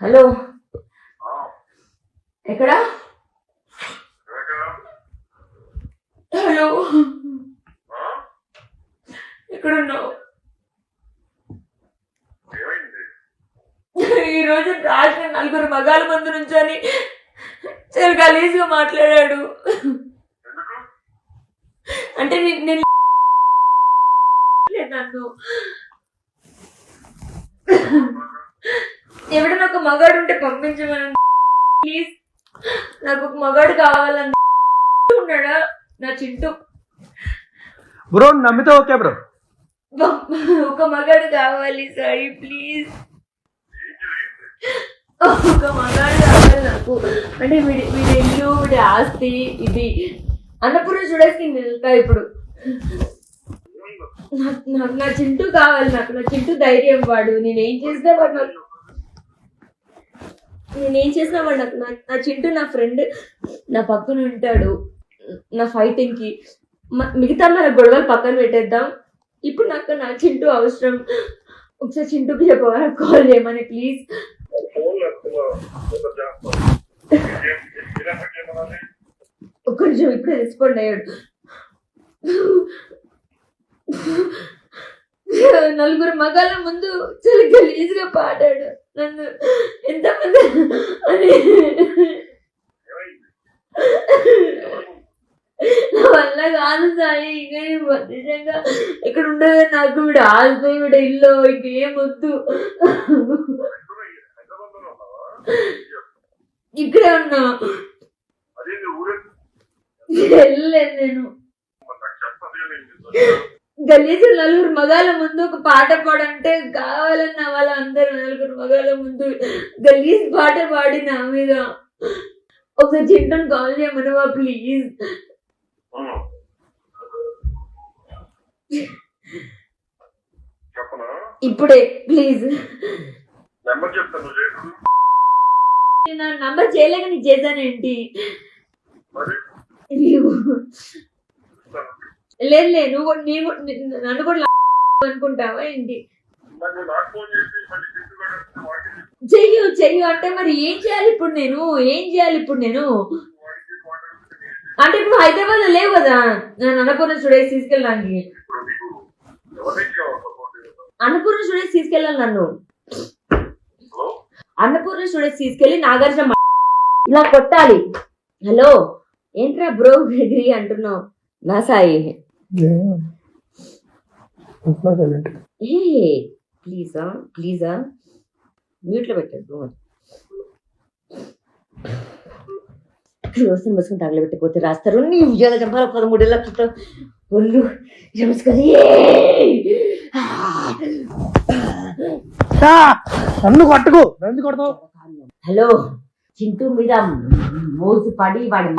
Hello, ఎక్కడా? Hello, ఎక్కడున్నావు? ఈరోజు రాసిన 4 మగాల ముందు నుంచొని చాలా గలీజ్గా మాట్లాడాడు. అంటే నేను నన్ను ఎవడన్నా ఒక మగాడు ఉంటే పంపించమని, ప్లీజ్. నాకు ఒక మగాడు కావాలని ఉన్నాడా నా చింటూ. బ్రో నమ్మితే ఓకే బ్రో. ఒక మగాడు కావాలి సాయి, ప్లీజ్. ఒక మగాడు కావాలి నాకు. అంటే వీడి ఇల్లు, వీడి ఆస్తి, ఇది అన్నపూర్ణ చూడేసి వెళ్తా ఇప్పుడు. నాకు నా చింటూ కావాలి. నాకు నా చింటూ ధైర్యం. వాడు నేనేం చేసినా వాడు నాకు నా చింటూ నా ఫ్రెండ్ నా పక్కన ఉంటాడు. నా ఫైటింగ్కి మిగతా మన గొడవలు పక్కన పెట్టేద్దాం. ఇప్పుడు నాకు నా చింటూ అవసరం. ఒకసారి చింటూకి చెప్పవా, కాల్ చేయమని ప్లీజ్. ఒక్క నిమిషం, ఇప్పుడే రెస్పాండ్ అయ్యాడు. 4 మగాల ముందు చాలా గలీజ్గా పాడాడు. నన్ను ఎంతమంది అని నా వల్ల కాదు సాయి. ఇంకా నేను నిజంగా ఇక్కడ ఉండదు. నాకు వీడు ఆస్తి, వీడ ఇల్లు ఇంకేం వద్దు. ఇక్కడే ఉన్నా, వెళ్ళలేదు నేను. గలీజు 4 మగాల ముందు ఒక పాట పాడంటే కావాలన్న వాళ్ళందరూ 4 మగాల ముందు గలీజ్ పాట పాడి నా మీద. ఒకసారి చింటూని కాల్ చేయమనవా ప్లీజ్. ఇప్పుడే ప్లీజ్. నా నంబర్ చేయలేక నీకు చేశానేంటి? లేదు, నువ్వు నన్ను కూడా అనుకుంటావా ఏంటి? చెయ్యు అంటే మరి ఏం చేయాలి ఇప్పుడు నేను? అంటే ఇప్పుడు హైదరాబాద్ లో లేవు కదా నేను అన్నపూర్ణ స్టూడియోస్ తీసుకెళ్ళడానికి. అన్నపూర్ణ స్టూడియోస్ తీసుకెళ్ళాలి నన్ను. అన్నపూర్ణ స్టూడియోస్ తీసుకెళ్ళి నాగార్జున ఇలా కొట్టాలి. హలో, ఏంట్రా బ్రో ఎగిరి అంటున్నావు? నా సాయి ప్లీజా మ్యూట్ లో పెట్టాడు. వ్యవస్థను బసుకుని తగలబెట్టకపోతే రాస్తారు. నీ ఉద్యోగాలు చంపాలి 13 లక్షలతో ఒళ్ళు నమస్కారం. హలో, చింటూ మీద మోసి పడి వాడి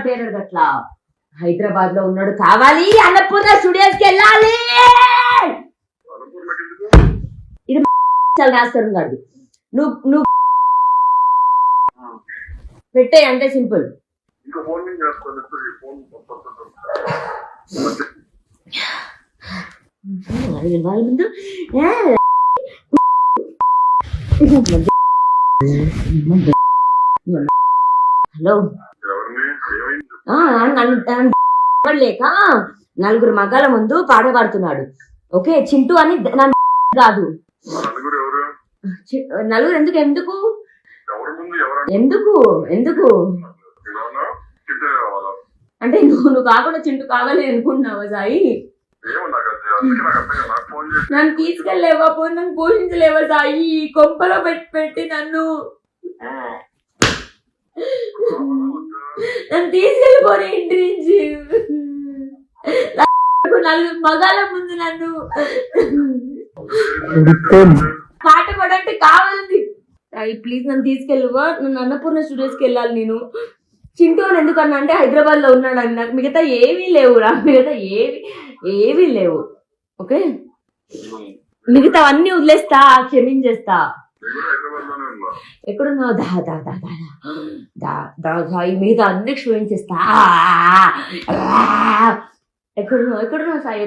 పేరు అట్లా హైదరాబాద్ లో ఉన్నాడు. కావాలి అన్నపూర్ణ స్టూడియోస్ కి వెళ్ళాలి. ఇది చాలా రాస్తారు కాదు. నువ్వు పెట్టే అంటే సింపుల్. వాళ్ళ ముందు హలో, లేక 4 మగాల ముందు పాట పాడుతున్నాడు. ఓకే, చింటూ అని కాదు. 4 ఎందుకు అంటే నువ్వు కాకుండా చింటూ కావాలి అనుకుంటున్నావా సాయి? నన్ను తీసుకెళ్ళలేవా? నన్ను పోషించలేవా సాయి? కొంపలో పెట్టి నన్ను తీసుకెళ్ళిపోయి ఇంటి నుంచి 4 మగాల ముందు నన్ను పాట పాడంటే కావాలండి. ప్లీజ్ నన్ను తీసుకెళ్ళవా? నన్ను అన్నపూర్ణ స్టూడియోస్కి వెళ్ళాలి నేను. చింటూ అని ఎందుకన్నా అంటే హైదరాబాద్ లో ఉన్నాడని. నాకు మిగతా ఏమీ లేవురా, ఏవీ లేవు. ఓకే, మిగతా అన్ని వదిలేస్తా, క్షమించేస్తా. ఎక్కడున్నావు? సాయి మిగతా అన్ని క్షమించేస్తా. ఎక్కడున్నావు సాయి?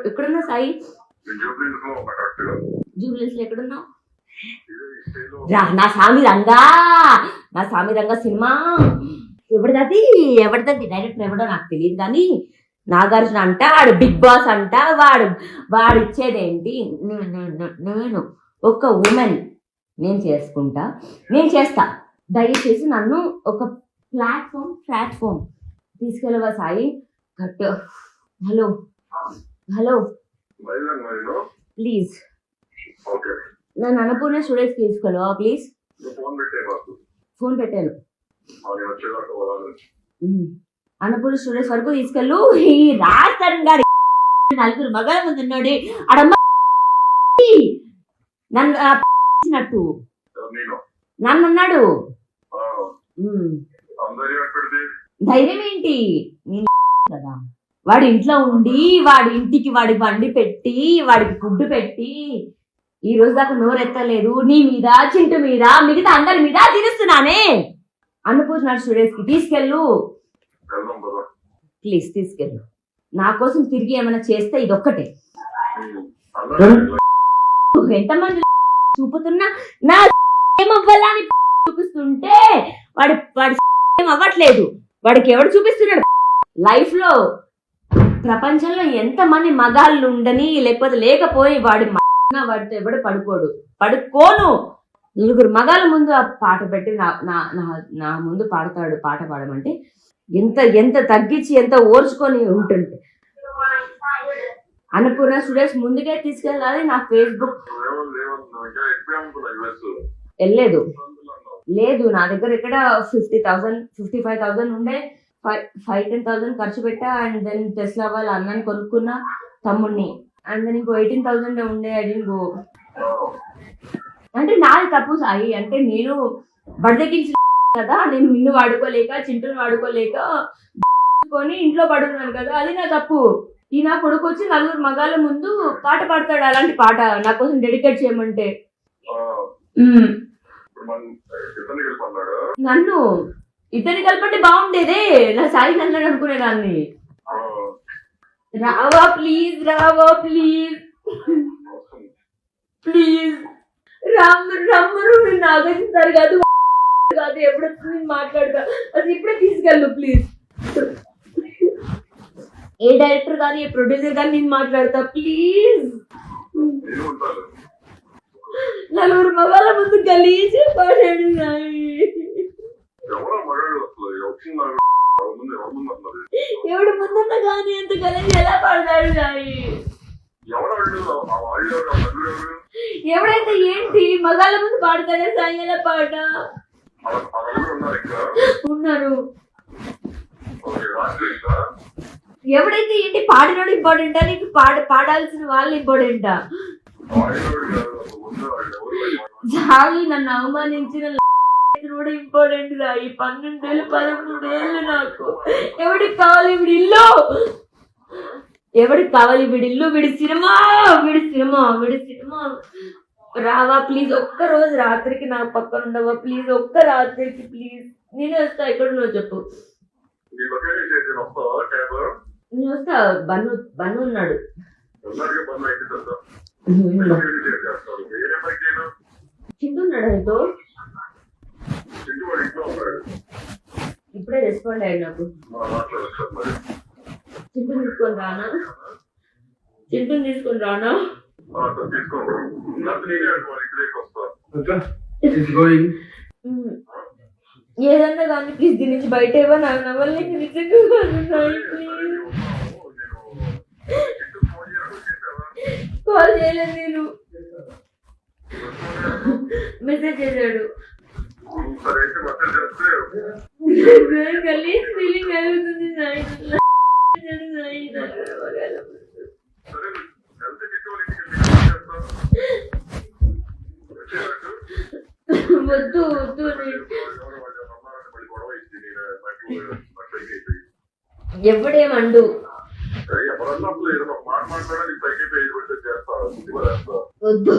ఎక్కడున్నా సాయి? జూబ్లీస్ లో ఎక్కడున్నావు? నా సామి రంగా, నా సామి రంగా సినిమా ఎవరిదది డైరెక్టర్ ఎవడో నాకు తెలియదు కానీ నాగార్జున అంట, వాడు బిగ్ బాస్ అంట, వాడు ఇచ్చేదేంటి, నేను ఒక ఉమెన్, నేను చేస్తా. దయచేసి నన్ను ఒక ప్లాట్ఫామ్ తీసుకెళ్ళవా సాయి. కట్. హలో ప్లీజ్ నన్ను అన్నపూర్ణ స్టూడియోస్కి తీసుకెళ్ళవా ప్లీజ్. ఫోన్ పెట్టాను. అన్నపూర్ణ స్టూడియోస్ వరకు తీసుకెళ్ళు. ఈ రాజన్ గారి నలుగురు మగల ముందు ఉన్నాడు అడమ్మ నన్ను అన్నాడు. ధైర్యం ఏంటి కదా, వాడి ఇంట్లో ఉండి వాడి ఇంటికి వాడి బండి పెట్టి వాడికి ఫుడ్ పెట్టి ఈ రోజు దాకా నోరెత్తలేదు. నీ మీద, చింటు మీద, మిగతా అందరి మీద తిరుస్తున్నానే. అన్నపూర్ణ స్టూడియోస్ కి తీసుకెళ్ళు ప్లీజ్, తీసుకెళ్ళు. నా కోసం తిరిగి ఏమైనా చేస్తే ఇదొక్కటే. ఎంతమంది చూపుతున్నా నా ఏమవ్వాలని చూపిస్తుంటే వాడి ఏం అవ్వట్లేదు. వాడికి ఎవడు చూపిస్తున్నాడు? లైఫ్ లో ప్రపంచంలో ఎంతమంది మగాళ్ళు ఉండని లేకపోతే లేకపోయి వాడితో ఎవడు పడుకోను. నలుగురు మగాళ్ళ ముందు ఆ పాట పెట్టి నా ముందు పాడతాడు. పాట పాడమంటే ఎంత తగ్గించి ఎంత ఓర్చుకొని ఉంటుంది. అన్నపూర్ణ స్టూడియోస్ ముందుకే తీసుకెళ్ళాలి. నా ఫేస్బుక్ వెళ్ళలేదు. లేదు, నా దగ్గర ఇక్కడ 50,000 55,000 ఉండే. 5-10,000 ఖర్చు పెట్టా. అండ్ దెన్ టెస్లా వాళ్ళ అన్నని కొనుక్కున్నా, తమ్ముడిని. అండ్ దెన్ ఇంకో 18,000 ఉండే. అడిగో అంటే నాది తప్పు సాయి. అంటే నేను బడిదెక్కించిన కదా, నేను నిన్ను వాడుకోలేక చింటూని వాడుకోలేక కొని ఇంట్లో పడుతున్నాను కదా, అది నా తప్పు. ఈ నా కొడుకు వచ్చి నలుగురు మగాళ్ళ ముందు పాట పాడతాడు. అలాంటి పాట నా కోసం డెడికేట్ చేయమంటే నన్ను ఇద్దరిని కలపండి బాగుండేదే. నా సాయి నన్ను అనుకునేదాన్ని. రావా ప్లీజ్ రమ్మరు. నాగేస్తారు కాదు ఎప్పుడు నేను మాట్లాడతా. అది ఇప్పుడే తీసుకెళ్ళు ప్లీజ్. ఏ డైరెక్టర్ కానీ ఏ ప్రొడ్యూసర్ కానీ నేను మాట్లాడతా ప్లీజ్. నలుగురు మగాళ్ళ ముందు గలీజ్ పాడాడు సాయి. ఎవడు ముందున్నా కానీ ఎంత గలీజ్ ఎలా పాడతాడు సాయి? ఎవడైతే ఏంటి మగాళ్ళ ముందు పాడతాడే సాయి? ఎలా పాట ఉన్నారు. ఎవడైతే ఏంటి పాడినోడు ఇంపార్టెంటా, నీకు పాడాల్సిన వాళ్ళు ఇంపార్టెంటా? చాలు నన్ను అవమానించిన కూడా ఇంపార్టెంట్ గా. ఈ 12 ఏళ్ళు 13 ఏళ్ళు నాకు ఎవడికి కావాలి వీడి ఇల్లు? ఎవడికి కావాలి వీడి ఇల్లు? వీడి సినిమా. రావా ప్లీజ్. ఒక్క రోజు రాత్రికి నా పక్కన ఉండవా ప్లీజ్? ఒక్క రాత్రికి ప్లీజ్. నేనే వస్తా. ఎక్కడ నువ్వు చెప్పు. నేను వస్తా. బన్ను ఉన్నాడు. చింటున్నాడు ఆయనతో. ఇప్పుడే రెస్పాండ్ అయ్యాడు నాకు. చింటుని తీసుకొని రానా? ఏదన్నా కానీ ప్లీజ్ దీని నుంచి బయట ఇవ్వ. నాకు నవ్వలేక నిజంగా ప్లీజ్. కాల్ చేయలేదు నేను. మెసేజ్ చేశాడు. గలీజ్ ఫీలింగ్ కలుగుతుంది సాయి. వద్దు ఎవడేమండు. వద్దు.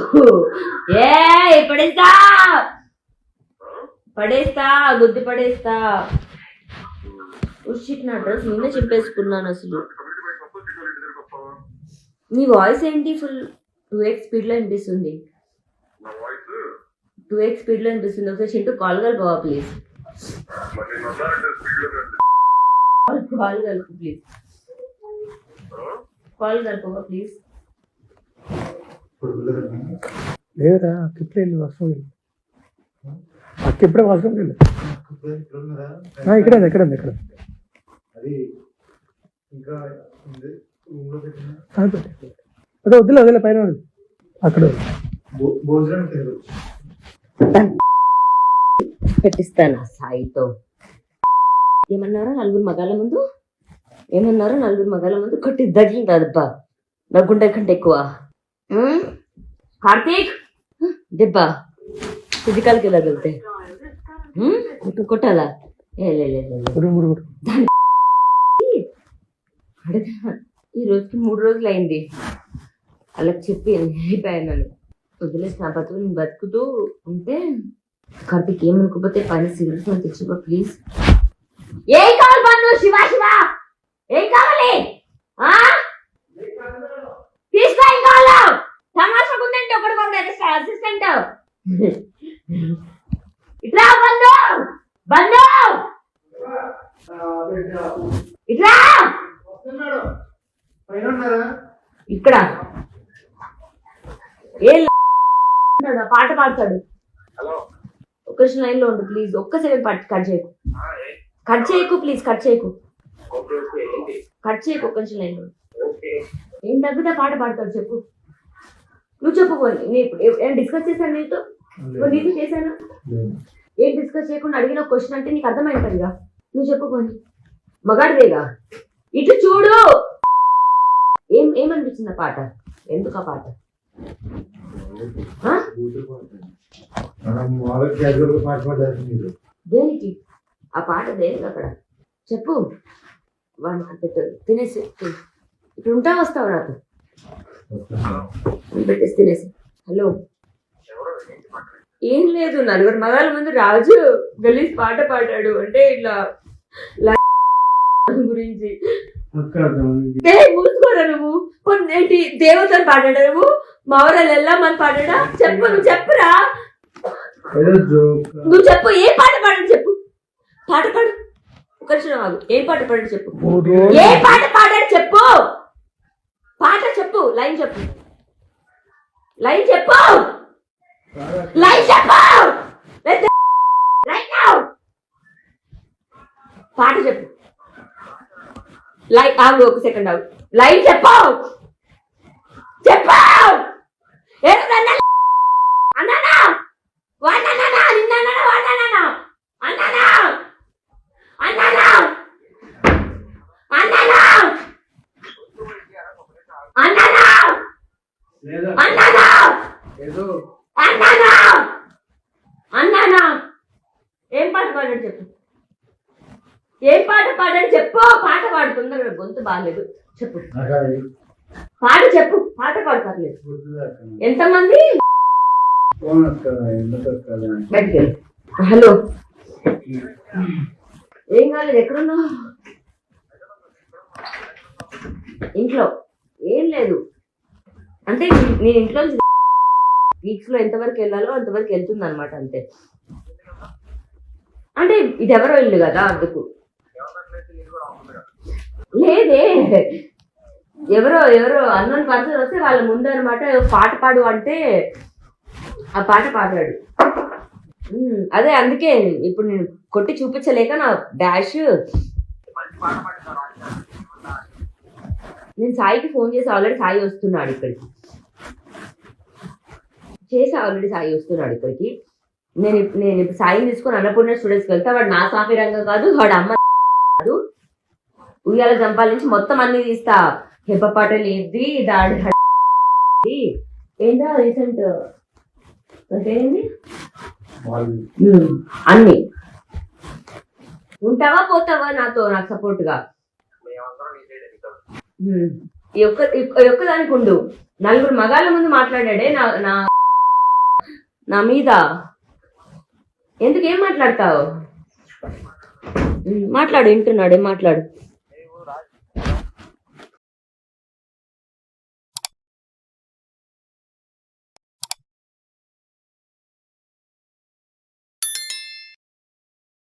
పడేస్తా గుద్ది పడేస్తా. నా డ్రెస్ నిన్నే చింపేసుకున్నాను. అసలు నీ వాయిస్ ఏంటి ఫుల్ 2x స్పీడ్ లో వినిపిస్తుంది. 2x స్పీడ్ లో అనిపిస్తుంది. ఒకసారి చింటూ కాల్ కలుపువా ప్లీజ్. కాల్ కలుపు ప్లీజ్. కాల్ కలుపువా ప్లీజ్. లేదురా అక్క ఇప్పుడే వర్షం అక్క ఇప్పుడే వర్షం లేదు. ఇక్కడ ఇక్కడ ఇక్కడ అదే వద్దులే వదిలే పైన అక్కడ పెట్టిస్తాను సాయితో. ఏమన్నారో నలుగురు మగాళ్ళ ముందు, ఏమన్నారో నలుగురు మగాళ్ళ ముందు కొట్టి దగ్గిందబ్బా నగ్గుంటే కంటే ఎక్కువ. కార్తీక్ దెబ్బ ఫిజికల్కి ఎలా వెళ్తే కొట్టాలా? ఈ రోజుకి 3 రోజులు అయింది. అలా చెప్పి అయిపోయాను. వదిలేసి నా బతుకు నేను బతుకుతూ ఉంటే కార్తీక్ ఏమనుకోపోతే పైన సిగరెట్స్ మనం తెచ్చిపో ప్లీజ్. ఏం కావాలి పన్ను? శివ శివ ఏం కావాలి? తీసుకో. ఏం కావాలో తమాషా ఉందంటే ఒకటి అసిస్టెంట్ ఇట్లా బంధు బంధు ఇట్లా ఇక్కడ ఏ పాట పాడతాడు. ఒక్క లైన్ లో ఉండు ప్లీజ్. ఒక్క సెకండ్ కట్ చేయకు, కట్ చేయకు ప్లీజ్, కట్ చేయకు, కట్ చేయకు. ఒక్క నిమిషం లైన్ లో ఏం తగ్గితే పాట పాడతాడు చెప్పు. నువ్వు చెప్పుకోండి. నేను డిస్కస్ చేశాను నీతో, నీతో చేశాను. ఏం డిస్కస్ చేయకుండా అడిగిన క్వశ్చన్ అంటే నీకు అర్థమైంటదిగా. నువ్వు చెప్పుకోండి. మగాడిదేగా. ఇటు చూడు. ఏమనిపించింది ఆ పాట? ఎందుకు ఆ పాట? దేనికి ఆ పాట? దేనికి అక్కడ చెప్పు. వాడికి పెట్టు. తినేసి ఇప్పుడు ఉంటా వస్తావు నాకు పెట్టేసి తినేసి. హలో ఏం లేదు, నలుగురు మగాళ్ళ ముందు రాజు గలీజ్ పాట పాడాడు అంటే ఇట్లా గురించి. మూసుకోరా నువ్వు. ఏంటి దేవతలు పాడాడా నువ్వు? మావరాలు వెళ్ళామని పాడాడా? చెప్పు, నువ్వు చెప్పురా. నువ్వు చెప్పు. ఏ పాట పాడాడు చెప్పు. పాట పాడు. ఒక నిమిషం ఆగు. ఏం పాట పాడాడు చెప్పు. ఏ పాట పాడాడు చెప్పు. పాట చెప్పు. లైన్ చెప్పు. లైన్ చెప్పు. లైన్ చెప్పు. పాట చెప్పు. లైన్ ఆగు. ఒక సెకండ్ ఆగు. లైన్ చెప్పు. చెప్పు. అన్నానా వాడనా నిన్న వాడనా అన్నానా అన్నానా అన్నానా అన్నానా అన్నానా అన్నానా అన్నానా. ఏం పాట పాడాడు చెప్పు. ఏం పాట పాడాడు చెప్పు. పాట పాడుతుందా? గొంతు బాగాలేదు చెప్పు. పాట చెప్పు. పాట పాడతారు. ఎంతమంది? హలో ఏం కాలేదు. ఎక్కడున్నావు? ఇంట్లో. ఏం లేదు అంటే నేను ఇంట్లో వీక్స్ లో ఎంతవరకు వెళ్ళాలో అంతవరకు వెళ్తుంది అనమాట. అంతే. అంటే ఇది ఎవరో ఇల్లు కదా అందుకు. లేదే, ఎవరో అన్నోన్ పర్సన్ వస్తే వాళ్ళ ముందు అనమాట పాట పాడు అంటే ఆ పాట పాడాడు. అదే అందుకే ఇప్పుడు నేను కొట్టి చూపించలేక నా డాష్. నేను సాయికి ఫోన్ చేసి ఆల్రెడీ సాయి వస్తున్నాడు ఇక్కడికి. సాయి వస్తున్నాడు ఇక్కడికి. నేను ఇప్పుడు సాయిని తీసుకొని అన్నపూర్ణ స్టూడెంట్స్కి వెళ్తా. వాడు నా సాఫీ రంగం కాదు, వాడు అమ్మ కాదు. ఉయ్యాల జంపాల నుంచి మొత్తం అన్ని తీస్తా. హెబ్బ పాటలు ఏది దాడి ఏంటో రీసెంట్ ఏంటి అన్ని. ఉంటావా పోతావా నాతో, నాకు సపోర్ట్ గా? ఈ ఒక్కదానికి ఉండు. నలుగురు మగాళ్ళ ముందు మాట్లాడాడే నా మీద. ఎందుకేం మాట్లాడతావు? మాట్లాడు. వింటున్నాడే మాట్లాడు.